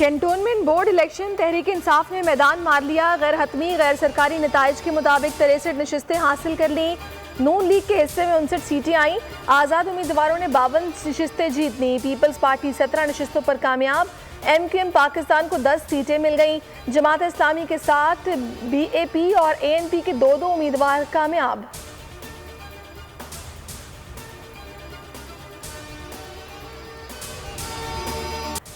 Cantonment board election Tehreek Insaf ने मैदान मार लिया। गैर हतमी गैर सरकारी नताइज के मुताबिक 63 नशिस्तें हासिल कर ली। नून लीग के हिस्से में 59 सीटें आईं। आज़ाद उम्मीदवारों ने 52 नशिस्तें जीत ली। पीपल्स पार्टी 17 नशिस्तों पर कामयाब। MQM पाकिस्तान को 10 सीटें मिल गईं। जमात इस्लामी के साथ BAP और ANP के 2-2 उम्मीदवार कामयाब।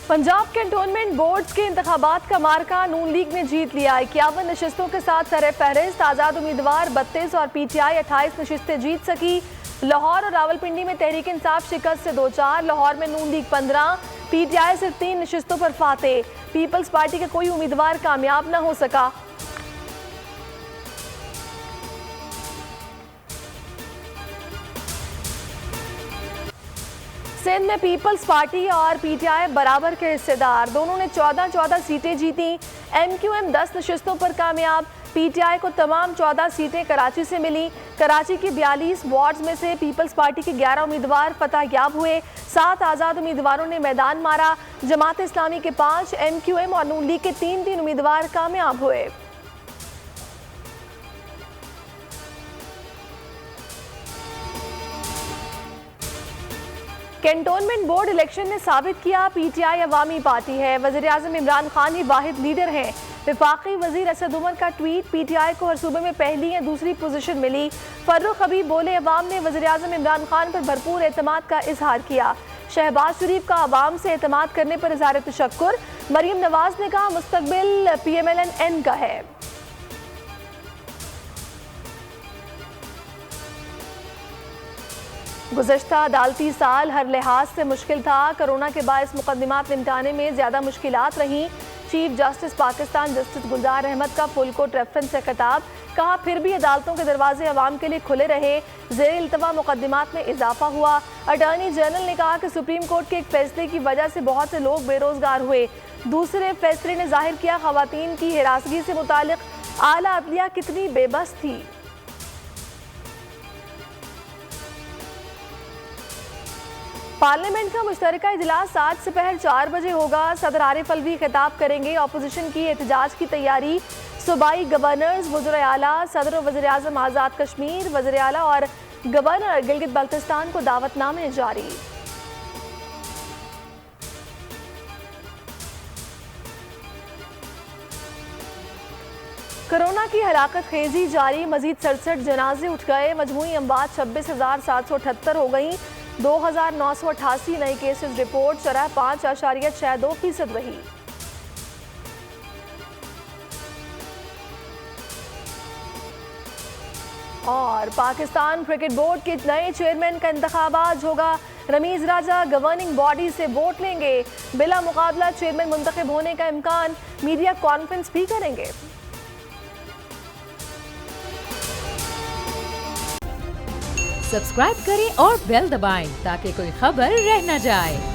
पंजाब कैंटोनमेंट बोर्ड्स के इंतखाबात का मार्का नून लीग ने जीत लिया। 51 नशिस्तों के साथ सरे फहरिस्त आज़ाद उम्मीदवार 32 और PTI 28 नशिस्तें जीत सकी। लाहौर और रावलपिंडी में तहरीक इंसाफ शिकस्त से 2-4। लाहौर में नून लीग 15, PTI सिर्फ 3 नशिस्तों पर फाते। पीपल्स पार्टी का कोई उम्मीदवार कामयाब न हो सका। सिंध में पीपल्स पार्टी और PTI बराबर के हिस्सेदार। दोनों ने 14-14 सीटें जीती। MQM 10 नशिस्तों पर कामयाब। PTI को तमाम 14 सीटें कराची से मिली। कराची की 42 वार्ड्स में से पीपल्स पार्टी के 11 उम्मीदवार फतहयाब हुए। 7 आज़ाद उम्मीदवारों ने मैदान मारा। जमात इस्लामी के 5, MQM और नून लीग के 3-3 उम्मीदवार कामयाब हुए। कैंटोनमेंट बोर्ड इलेक्शन ने साबित किया PTI अवामी पार्टी है। वज़ीर-ए-आज़म इमरान खान ही वाहिद लीडर हैं। वफाकी वज़ीर असद उमर का ट्वीट, PTI को हर सूबे में पहली या दूसरी पोजीशन मिली। फर्रुख हबीब बोले, अवाम ने वज़ीर-ए-आज़म इमरान खान पर भरपूर एतमाद का इजहार किया। शहबाज शरीफ का अवाम से एतमाद करने पर इज़हार तशक्कुर। मरियम नवाज ने कहा, मुस्तकबिल PMLN का है। गुज़श्ता अदालती साल हर लिहाज से मुश्किल था। कोरोना के बायस मुकदमात निपटाने में ज़्यादा मुश्किलात रहीं। चीफ जस्टिस पाकिस्तान जस्टिस गुलजार अहमद का फुल कोर्ट रेफरेंस से खिताब। कहा, फिर भी अदालतों के दरवाजे अवाम के लिए खुले रहे। ज़ेर इल्तवा मुकदमात में इजाफा हुआ। अटॉर्नी जनरल ने कहा कि सुप्रीम कोर्ट के एक फैसले की वजह से बहुत से लोग बेरोजगार हुए। दूसरे फैसले ने जाहिर किया खवातीन की हिरासगी से मुतालिक आला अदलिया कितनी बेबस थी। पार्लियामेंट का मुश्तरका इजलास आज दोपहर 4 बजे होगा। सदर आरिफ अलवी खिताब करेंगे। अपोजिशन की एहतजाज की तैयारी। सूबाई गवर्नर्स, वज़ीर आला, सदर और वज़ीर आज़म आज़ाद कश्मीर, वज़ीर आला और गवर्नर गिलगित बल्तिस्तान को दावतनामे जारी। कोरोना की हलाकत खेजी जारी। मजीद 67 जनाजे उठ गए। मजमूई अमवात 26,778 हो गई। 2,988 नए केसेस रिपोर्ट। शरह 5.62% रही। और पाकिस्तान क्रिकेट बोर्ड के नए चेयरमैन का इंतखाब आज होगा। रमीज राजा गवर्निंग बॉडी से वोट लेंगे। बिला मुकाबला चेयरमैन मुंतखब होने का इम्कान। मीडिया कॉन्फ्रेंस भी करेंगे। सब्सक्राइब करें और बेल दबाएं ताकि कोई खबर रह न जाए।